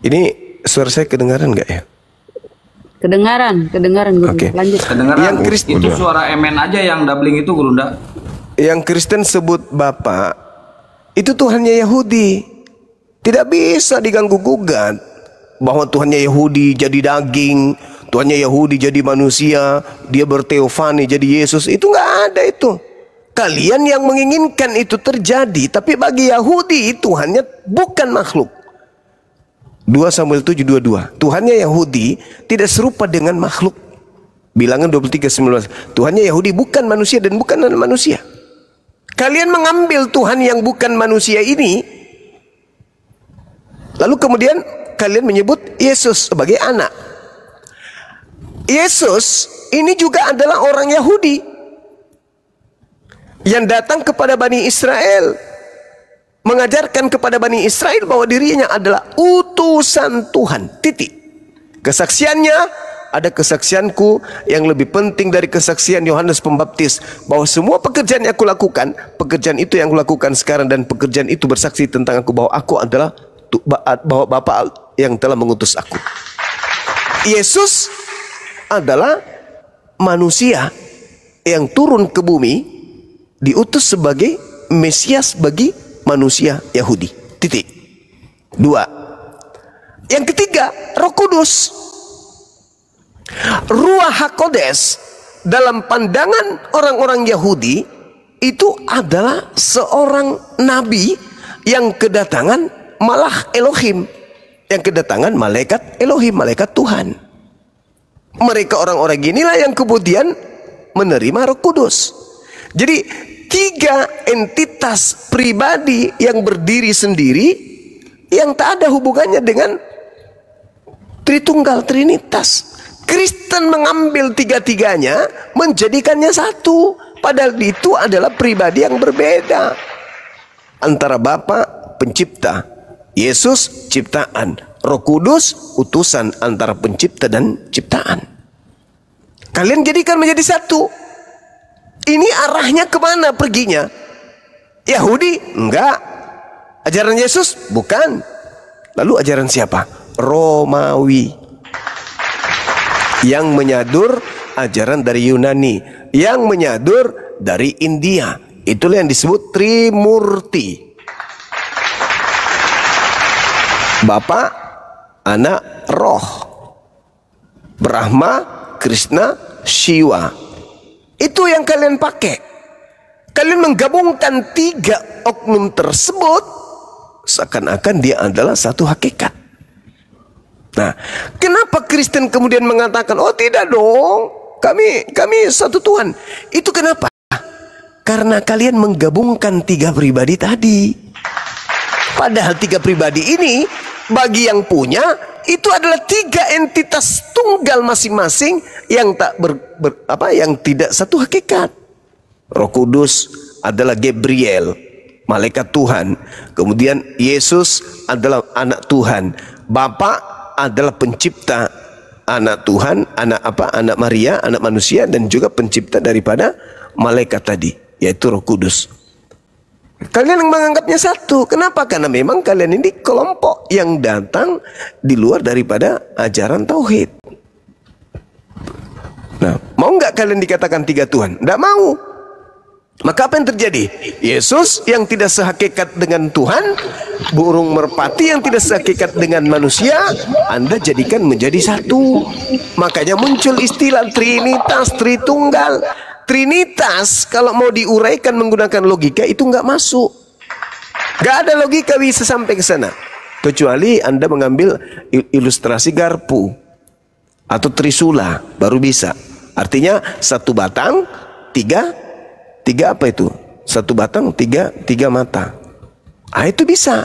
Ini suara saya kedengaran nggak ya? Kedengaran Guru. Oke. Lanjut. Kedengeran. Yang Kristen Itu suara emen aja yang doubling itu Guru ndak? Yang Kristen sebut Bapa itu Tuhannya Yahudi. Tidak bisa diganggu gugat bahwa Tuhannya Yahudi jadi daging, Tuhannya Yahudi jadi manusia, dia berteofani jadi Yesus. Itu nggak ada itu. Kalian yang menginginkan itu terjadi, tapi bagi Yahudi Tuhannya bukan makhluk. 2 Samuel 7:22. Tuhannya Yahudi tidak serupa dengan makhluk. Bilangan 23:19. Tuhannya Yahudi bukan manusia dan bukan anak manusia. Kalian mengambil Tuhan yang bukan manusia ini, lalu kemudian kalian menyebut Yesus sebagai anak. Yesus ini juga adalah orang Yahudi yang datang kepada Bani Israel, mengajarkan kepada Bani Israel bahwa dirinya adalah utusan Tuhan. Titik. Kesaksiannya, ada kesaksianku yang lebih penting dari kesaksian Yohanes Pembaptis, bahwa semua pekerjaan yang aku lakukan, pekerjaan itu yang aku lakukan sekarang, dan pekerjaan itu bersaksi tentang aku bahwa aku adalah bahwa Bapa yang telah mengutus aku. Yesus adalah manusia yang turun ke bumi, diutus sebagai Mesias bagi manusia Yahudi. Titik. 2. Yang ketiga, Roh Kudus. Ruach HaKodes dalam pandangan orang-orang Yahudi itu adalah seorang nabi yang kedatangan Malach Elohim, yang kedatangan malaikat Elohim, malaikat Tuhan. Mereka orang-orang inilah yang kemudian menerima Roh Kudus. Jadi 3 entitas pribadi yang berdiri sendiri yang tak ada hubungannya dengan Tritunggal, Trinitas. Kristen mengambil 3-tiganya menjadikannya satu, padahal itu adalah pribadi yang berbeda. Antara Bapa pencipta, Yesus ciptaan, Roh Kudus utusan antara pencipta dan ciptaan. Kalian jadikan menjadi satu. Ini arahnya kemana perginya? Yahudi? Enggak. Ajaran Yesus? Bukan. Lalu ajaran siapa? Romawi. Yang menyadur ajaran dari Yunani, yang menyadur dari India. Itulah yang disebut Trimurti. Bapa, Anak, Roh. Brahma, Krishna, Shiva. Itu yang kalian pakai. Kalian menggabungkan 3 oknum tersebut seakan-akan dia adalah satu hakikat. Nah, kenapa Kristen kemudian mengatakan, oh tidak dong, kami satu Tuhan? Itu kenapa? Karena kalian menggabungkan 3 pribadi tadi. Padahal 3 pribadi ini bagi yang punya itu adalah 3 entitas tunggal masing-masing yang tak yang tidak satu hakikat. Roh Kudus adalah Gabriel, malaikat Tuhan. Kemudian Yesus adalah anak Tuhan. Bapa adalah pencipta, anak Tuhan, anak Maria, anak manusia, dan juga pencipta daripada malaikat tadi, yaitu Roh Kudus. Kalian yang menganggapnya satu. Kenapa? Karena memang kalian ini kelompok yang datang di luar daripada ajaran tauhid. Nah, mau nggak kalian dikatakan 3 Tuhan? Nggak mau. Maka apa yang terjadi? Yesus yang tidak sehakikat dengan Tuhan, burung merpati yang tidak sehakikat dengan manusia, Anda jadikan menjadi satu. Makanya muncul istilah Trinitas, Tritunggal. Trinitas kalau mau diuraikan menggunakan logika itu nggak masuk. Gak ada logika bisa sampai ke sana. Kecuali Anda mengambil ilustrasi garpu atau trisula, baru bisa. Artinya satu batang, tiga apa itu? Satu batang, tiga mata. Ah, itu bisa.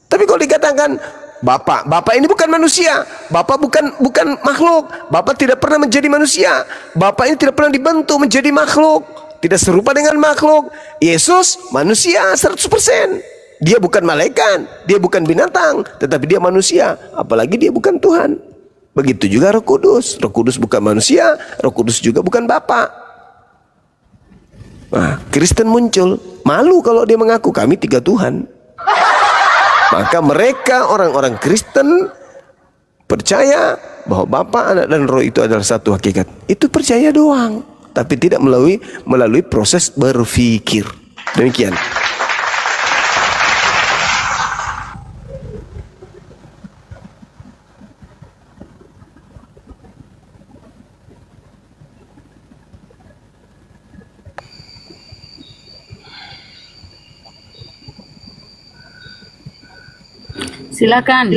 Tapi kalau dikatakan Bapak ini bukan manusia, Bapak bukan makhluk, Bapak tidak pernah menjadi manusia, Bapak ini tidak pernah dibentuk menjadi makhluk, tidak serupa dengan makhluk. Yesus manusia 100%. Dia bukan malaikat, dia bukan binatang, tetapi dia manusia. Apalagi dia bukan Tuhan. Begitu juga Roh Kudus. Roh Kudus bukan manusia, Roh Kudus juga bukan Bapa. Nah, Kristen muncul, malu kalau dia mengaku kami 3 Tuhan. Maka mereka orang-orang Kristen percaya bahwa Bapa, Anak dan Roh itu adalah satu hakikat. Itu percaya doang, tapi tidak melalui proses berpikir. Demikian. Silakan.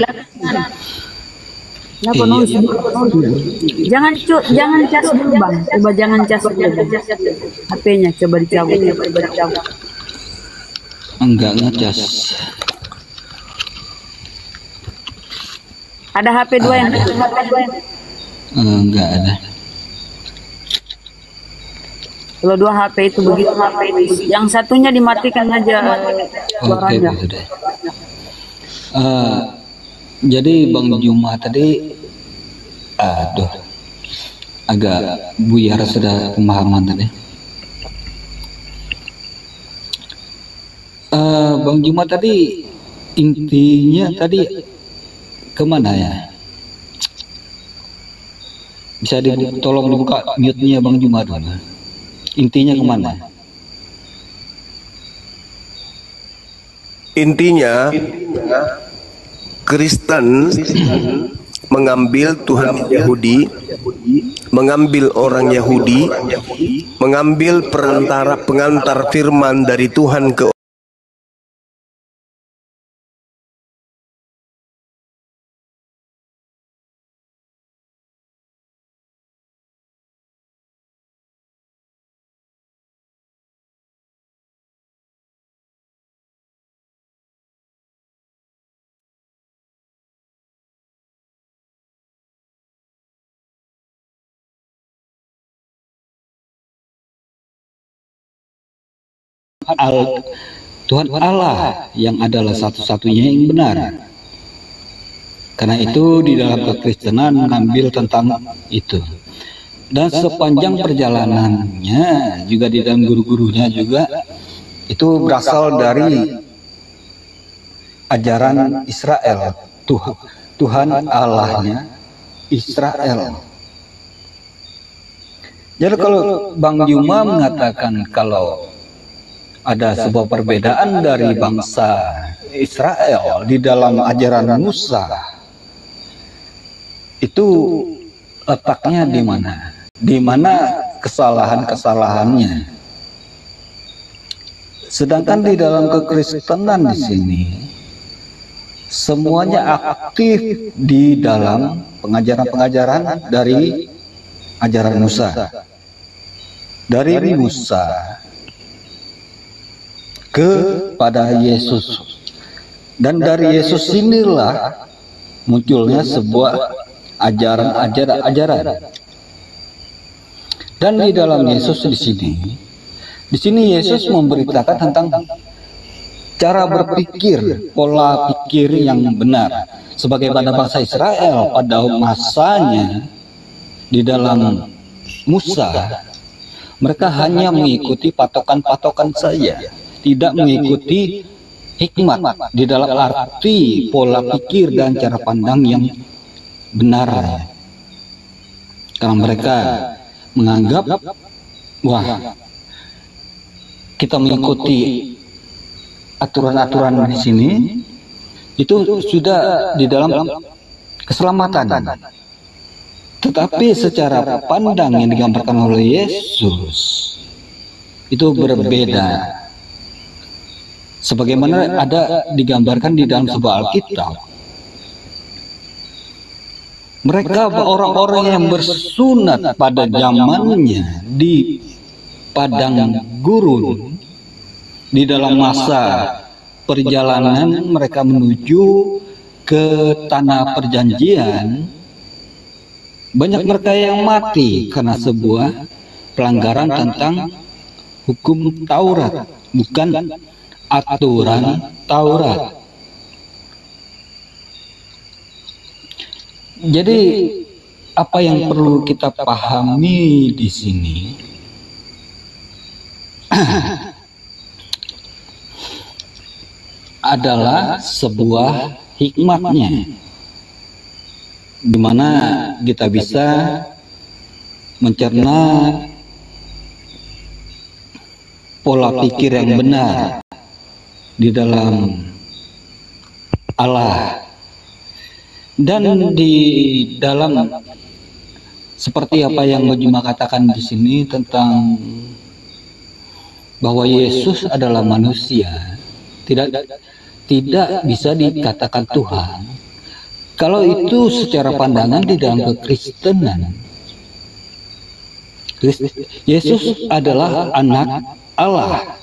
Kenapa nulis? Jangan cas dulu bang. Coba jangan cas dulu. HP-nya coba dicabut. Enggak ngecas. Ada HP 2 yang Enggak ada. kalau 2 HP itu begitu. Yang satunya dimatikan aja suaranya. Oke, sudah. Jadi Bang Juma tadi, agak buyar sudah pemahaman tadi. Bang Juma tadi intinya tadi kemana ya? Bisa tolong dibuka mute-nya Bang Juma dulu. Intinya kemana? Intinya Kristen mengambil Tuhan Yahudi, mengambil orang Yahudi, mengambil pengantar firman dari Tuhan ke Tuhan Allah yang adalah satu-satunya yang benar. Karena itu di dalam kekristenan mengambil tentang itu. Dan sepanjang perjalanannya juga di dalam guru-gurunya juga itu berasal dari ajaran Israel. Tuhan Allahnya Israel. Jadi kalau Bang Juma mengatakan kalau ada sebuah perbedaan dari bangsa Israel di dalam ajaran Musa, itu letaknya di mana? Di mana kesalahan-kesalahannya? Sedangkan di dalam kekristenan di sini semuanya aktif di dalam pengajaran-pengajaran dari ajaran Musa. Dari Musa kepada Yesus, dan dari Yesus inilah munculnya sebuah ajaran. Dan di dalam Yesus di sini Yesus memberitakan tentang cara berpikir, pola pikir yang benar. Sebagaimana bangsa Israel pada masanya di dalam Musa, mereka hanya mengikuti patokan-patokan saja, tidak mengikuti hikmat di dalam arti pola pikir dan cara pandang yang benar. Karena mereka menganggap, wah, kita mengikuti aturan-aturan di sini itu sudah di dalam keselamatan. Tetapi secara pandang yang digambarkan oleh Yesus itu berbeda. sebagaimana ada digambarkan di dalam sebuah Alkitab. Mereka orang-orang yang bersunat pada zamannya di padang gurun, di dalam masa perjalanan mereka menuju ke tanah perjanjian. Banyak mereka yang mati karena sebuah pelanggaran tentang hukum Taurat, bukan aturan Taurat. Jadi apa yang perlu kita pahami di sini adalah sebuah hikmatnya, di mana kita bisa mencerna pola pikir yang benar di dalam Allah. Dan di dalam seperti apa yang Bajuma katakan di sini tentang bahwa Yesus adalah manusia, tidak bisa dikatakan Tuhan. Kalau itu secara pandangan di dalam kekristenan, Yesus adalah anak Allah.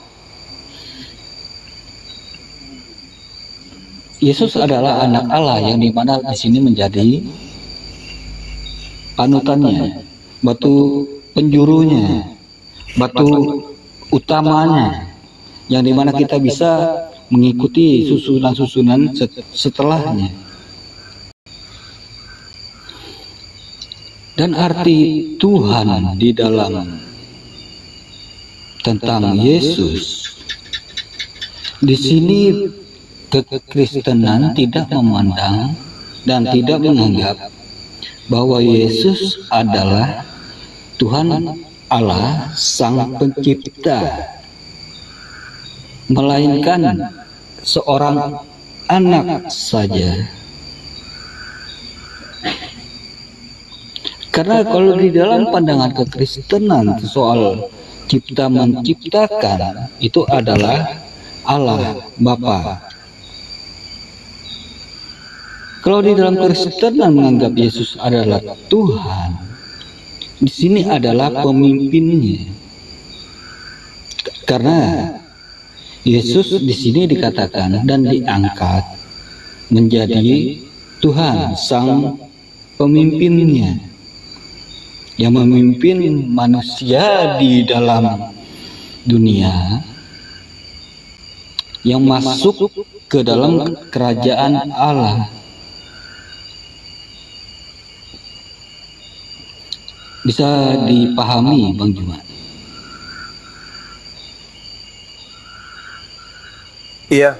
Yesus adalah anak Allah yang dimana di sini menjadi panutannya, batu penjurunya, batu utamanya, yang dimana kita bisa mengikuti susunan-susunan setelahnya. Dan arti Tuhan di dalam tentang Yesus di sini, kekristenan tidak memandang dan tidak menganggap bahwa Yesus adalah Tuhan Allah Sang Pencipta, melainkan seorang anak saja. Karena kalau di dalam pandangan kekristenan soal cipta menciptakan itu adalah Allah Bapa. Kalau di dalam Kristenan menganggap Yesus adalah Tuhan, di sini adalah pemimpinnya. Karena Yesus di sini dikatakan dan diangkat menjadi Tuhan, Sang Pemimpinnya, yang memimpin manusia di dalam dunia, yang masuk ke dalam kerajaan Allah. Bisa dipahami, Bang Juma? Iya.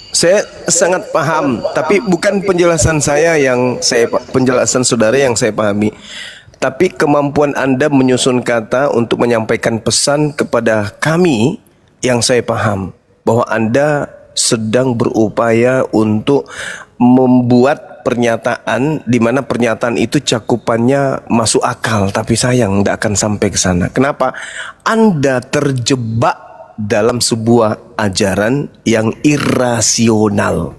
Saya sangat paham, tapi bukan penjelasan saya penjelasan saudara yang saya pahami, tapi kemampuan Anda menyusun kata untuk menyampaikan pesan kepada kami yang saya paham, bahwa Anda sedang berupaya untuk membuat pernyataan di mana pernyataan itu cakupannya masuk akal, tapi sayang tidak akan sampai ke sana. Kenapa? Anda terjebak dalam sebuah ajaran yang irasional.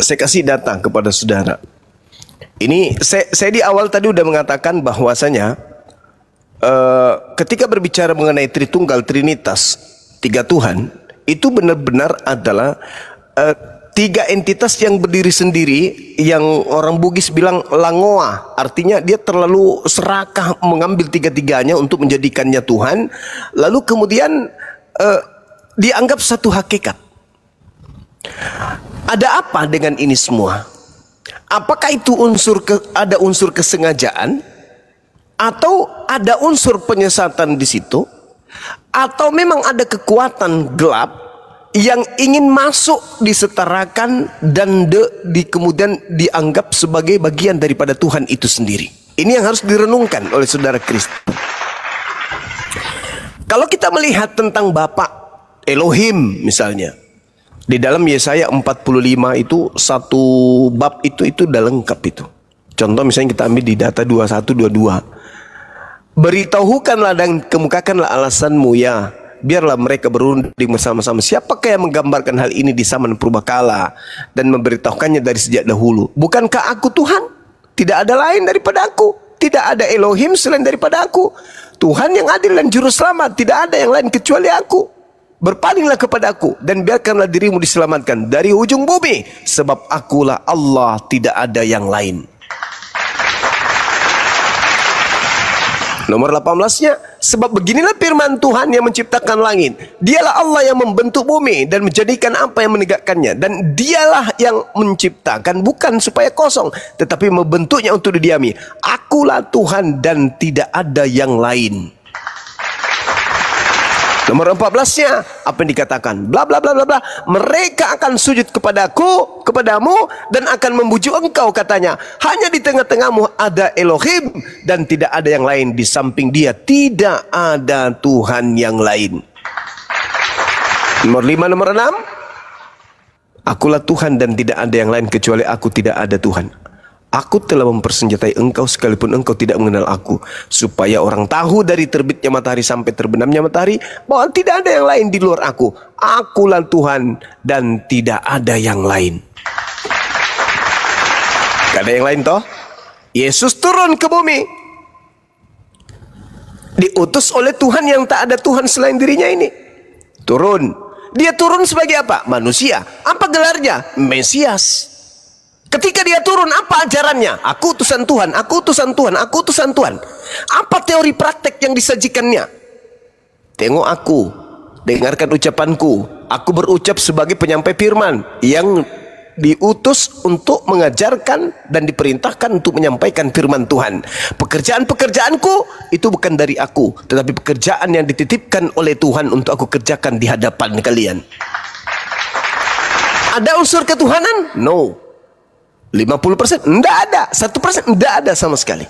Saya kasih data kepada saudara. Ini saya di awal tadi udah mengatakan bahwasanya ketika berbicara mengenai Tritunggal, Trinitas, tiga Tuhan, itu benar-benar adalah tiga entitas yang berdiri sendiri, yang orang Bugis bilang langoa, artinya dia terlalu serakah mengambil tiga-tiganya untuk menjadikannya Tuhan, lalu kemudian dianggap satu hakikat. Ada apa dengan ini semua? Apakah itu ada unsur kesengajaan, atau ada unsur penyesatan di situ, atau memang ada kekuatan gelap yang ingin masuk disetarakan dan kemudian dianggap sebagai bagian daripada Tuhan itu sendiri? Ini yang harus direnungkan oleh saudara Kristen. Kalau kita melihat tentang Bapa Elohim misalnya, di dalam Yesaya 45 itu satu bab itu udah lengkap itu. Contoh misalnya kita ambil di data 21-22. Beritahukanlah dan kemukakanlah alasanmu ya. Biarlah mereka berunding bersama-sama. Siapakah yang menggambarkan hal ini di zaman purbakala dan memberitahukannya dari sejak dahulu? Bukankah aku Tuhan? Tidak ada lain daripada aku. Tidak ada Elohim selain daripada aku. Tuhan yang adil dan juru selamat. Tidak ada yang lain kecuali aku. Berpalinglah kepada aku dan biarkanlah dirimu diselamatkan dari ujung bumi. Sebab akulah Allah, tidak ada yang lain. Nomor 18-nya, sebab beginilah firman Tuhan yang menciptakan langit. Dialah Allah yang membentuk bumi dan menjadikan apa yang menegakkannya. Dan dialah yang menciptakan, bukan supaya kosong, tetapi membentuknya untuk didiami. Akulah Tuhan dan tidak ada yang lain. Nomor 14-nya, apa yang dikatakan? Bla bla bla bla bla. Mereka akan sujud kepadaku, kepadamu, dan akan membujuk engkau, katanya. Hanya di tengah-tengahmu ada Elohim, dan tidak ada yang lain di samping dia. Tidak ada Tuhan yang lain. Nomor 5, nomor 6. Akulah Tuhan dan tidak ada yang lain kecuali aku, tidak ada Tuhan. Aku telah mempersenjatai engkau sekalipun engkau tidak mengenal aku, supaya orang tahu dari terbitnya matahari sampai terbenamnya matahari bahwa tidak ada yang lain di luar aku. Akulah Tuhan dan tidak ada yang lain. Gak ada yang lain toh? Yesus turun ke bumi, diutus oleh Tuhan yang tak ada Tuhan selain dirinya ini. Turun. Dia turun sebagai apa? Manusia. Apa gelarnya? Mesias. Ketika dia turun, apa ajarannya? Aku utusan Tuhan, aku utusan Tuhan, aku utusan Tuhan. Apa teori praktek yang disajikannya? Tengok aku, dengarkan ucapanku. Aku berucap sebagai penyampai firman yang diutus untuk mengajarkan dan diperintahkan untuk menyampaikan firman Tuhan. Pekerjaan-pekerjaanku itu bukan dari aku, tetapi pekerjaan yang dititipkan oleh Tuhan untuk aku kerjakan di hadapan kalian. Ada unsur ketuhanan? No. 50%? Tidak ada. 1%? Tidak ada sama sekali.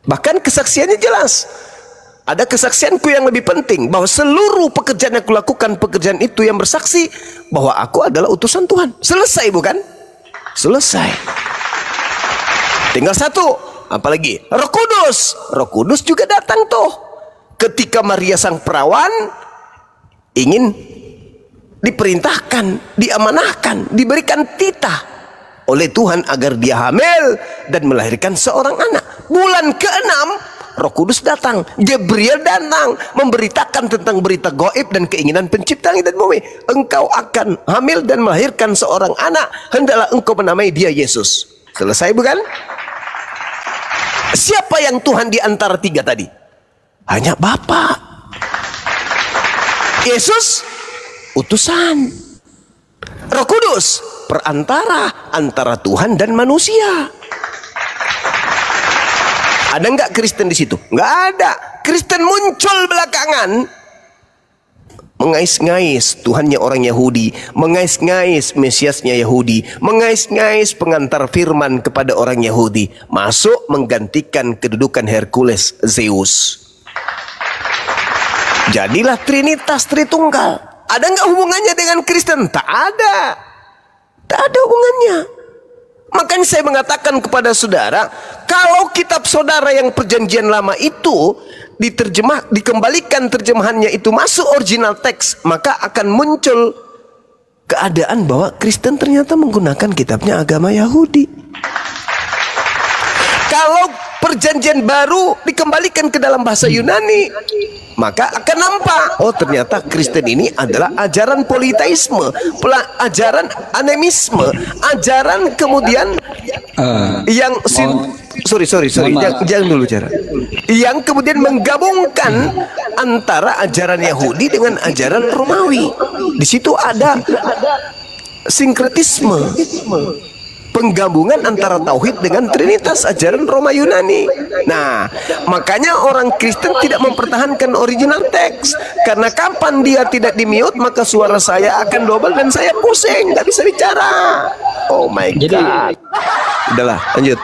Bahkan kesaksiannya jelas. Ada kesaksianku yang lebih penting, bahwa seluruh pekerjaan yang aku lakukan, pekerjaan itu yang bersaksi bahwa aku adalah utusan Tuhan. Selesai bukan? Selesai. Tinggal satu. Apalagi? Roh Kudus. Roh Kudus juga datang tuh. Ketika Maria sang perawan ingin diperintahkan, diamanahkan, diberikan titah oleh Tuhan agar dia hamil dan melahirkan seorang anak. Bulan ke-6 Roh Kudus datang, Gabriel datang memberitakan tentang berita gaib dan keinginan pencipta langit dan bumi. Engkau akan hamil dan melahirkan seorang anak, hendaklah engkau menamai dia Yesus. Selesai bukan? Siapa yang Tuhan di antara tiga tadi? Hanya Bapa. Yesus utusan. Roh Kudus perantara antara Tuhan dan manusia. Ada nggak Kristen di situ? Nggak ada. Kristen muncul belakangan, mengais-ngais Tuhannya orang Yahudi, mengais-ngais Mesiasnya Yahudi, mengais-ngais pengantar firman kepada orang Yahudi, masuk menggantikan kedudukan Hercules Zeus. Jadilah Trinitas Tritunggal. Ada nggak hubungannya dengan Kristen? Tak ada. Tak ada hubungannya. Makanya saya mengatakan kepada saudara, kalau kitab saudara yang perjanjian lama itu dikembalikan terjemahannya itu masuk original teks, maka akan muncul keadaan bahwa Kristen ternyata menggunakan kitabnya agama Yahudi. Kalau perjanjian baru dikembalikan ke dalam bahasa Yunani, maka akan nampak, oh ternyata Kristen ini adalah ajaran politeisme, ajaran animisme, ajaran kemudian jangan dulu cara. Yang kemudian menggabungkan antara ajaran Yahudi dengan ajaran Romawi. Di situ ada sinkretisme, penggabungan antara tauhid dengan trinitas ajaran Roma Yunani. Nah, makanya orang Kristen tidak mempertahankan original teks, karena kapan dia tidak di-mute maka suara saya akan double dan saya pusing, nggak bisa bicara. Oh my God. Udahlah, lanjut.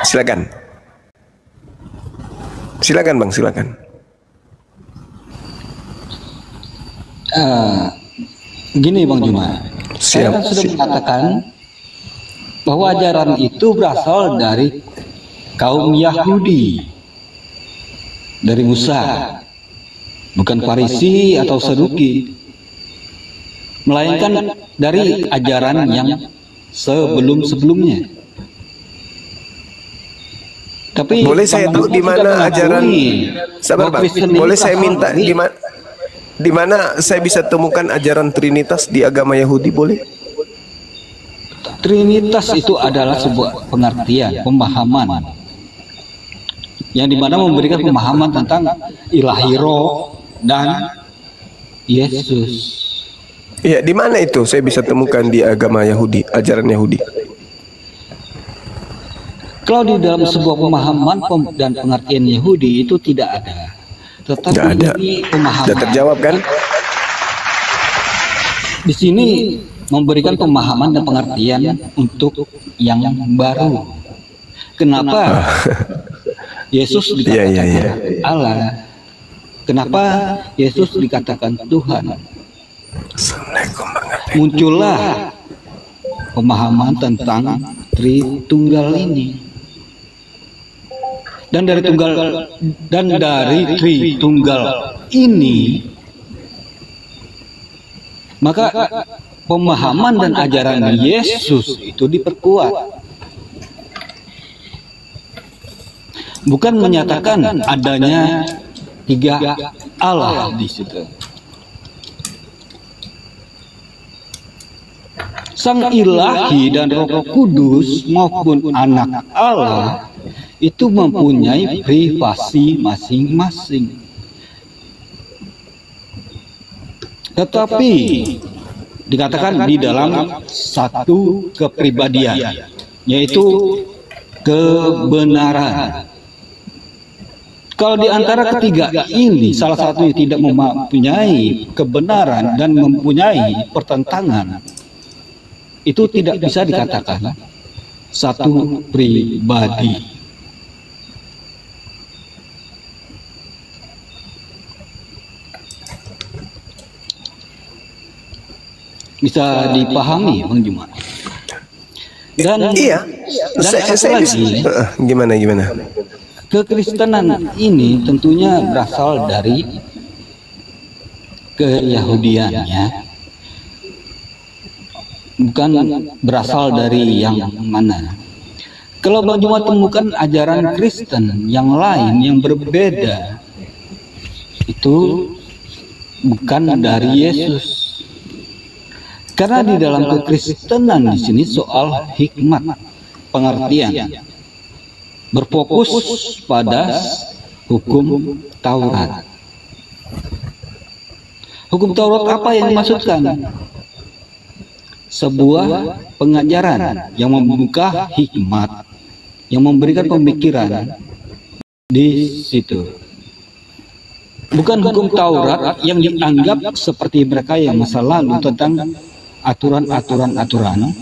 Silakan. Silakan Bang, silakan. Gini Bang Juma, saya kan sudah mengatakan bahwa ajaran itu berasal dari kaum Yahudi. dari Musa, bukan Farisi atau Saduki, melainkan dari ajaran yang sebelum-sebelumnya. Tapi boleh saya tahu di mana ajaran? Sabar Bang, boleh saya minta di mana saya bisa temukan ajaran Trinitas di agama Yahudi, boleh? Trinitas itu adalah sebuah pengertian, pemahaman, yang dimana memberikan pemahaman tentang ilahi roh dan Yesus. Iya, di mana itu saya bisa temukan di agama Yahudi, ajaran Yahudi? Kalau di dalam sebuah pemahaman dan pengertian Yahudi itu tidak ada. Tetapi Tidak ada. ini pemahaman. Sudah terjawab kan? Di sini memberikan pemahaman dan pengertian untuk yang baru. Kenapa Yesus dikatakan Allah? Kenapa Yesus dikatakan Tuhan? Muncullah pemahaman tentang Tritunggal ini. Dan dari Tritunggal ini, maka pemahaman dan ajaran Yesus itu diperkuat. Bukan menyatakan adanya 3 Allah di situ. Sang Ilahi dan Roh Kudus maupun Anak Allah itu mempunyai privasi masing-masing. Tetapi dikatakan di dalam satu kepribadian, yaitu kebenaran. Kalau di antara ketiga ini salah satunya tidak mempunyai kebenaran dan mempunyai pertentangan, itu tidak bisa dikatakan satu pribadi. Bisa dipahami, Bang Juma? Dan iya, saya lagi, gimana? kekristenan ini tentunya berasal dari keyahudiannya, bukan berasal dari yang mana. Kalau Bang Juma temukan ajaran Kristen yang lain yang berbeda, itu bukan dari Yesus. Karena di dalam kekristenan di sini soal hikmat, pengertian, berfokus pada hukum Taurat. Hukum Taurat apa yang dimaksudkan? Sebuah pengajaran yang membuka hikmat, yang memberikan pemikiran di situ. Bukan hukum Taurat yang dianggap seperti mereka yang masa lalu tentang aturan-aturan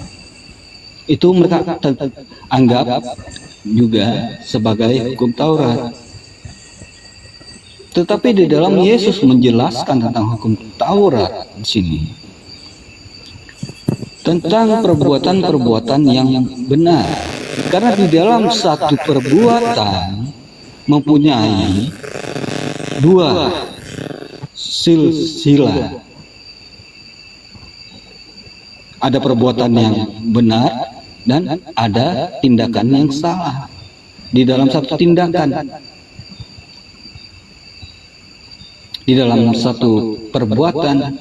itu mereka anggap juga sebagai hukum Taurat. Tetapi di dalam Yesus menjelaskan tentang hukum Taurat di sini, tentang perbuatan-perbuatan yang benar. Karena di dalam satu perbuatan mempunyai 2 silsilah. Ada perbuatan yang benar dan ada tindakan yang salah di dalam satu tindakan. Di dalam satu perbuatan,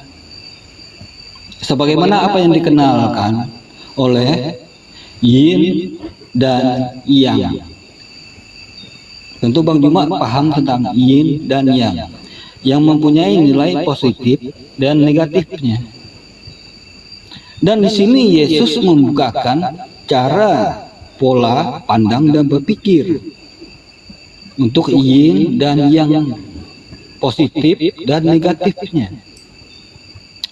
sebagaimana apa yang dikenalkan oleh yin dan yang. Tentu Bang Juma paham tentang yin dan yang mempunyai nilai positif dan negatifnya. Dan di sini Yesus membukakan cara pola pandang dan berpikir untuk yin dan yang, positif dan negatifnya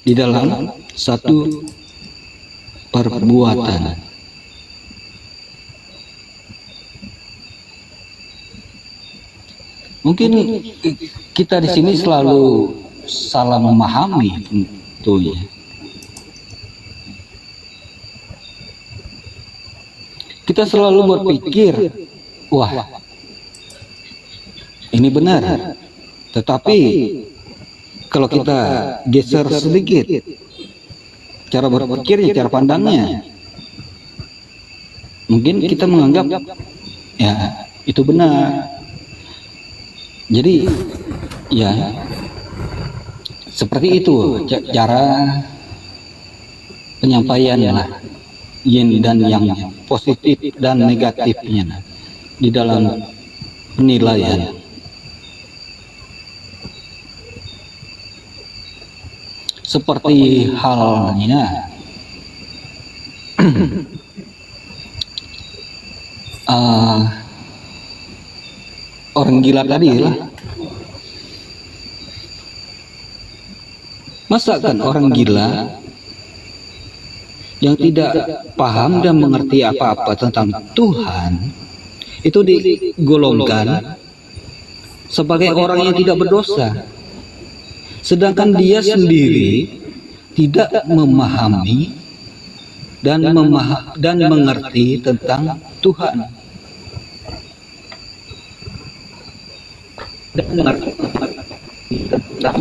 di dalam satu perbuatan. Mungkin kita di sini selalu salah memahami tentunya. Kita selalu berpikir, wah, ini benar. Tetapi kalau kita geser sedikit cara berpikirnya, cara pandangnya, mungkin kita menganggap ya itu benar. Jadi ya seperti itu cara penyampaian lah, yin dan yang, positif dan negatifnya di dalam penilaian. Seperti halnya orang gila tadi lah. Masa kan orang gila yang tidak paham dan mengerti apa-apa tentang Tuhan itu digolongkan sebagai orang yang tidak berdosa, sedangkan dia sendiri tidak memahami dan mengerti tentang Tuhan dan mengerti tentang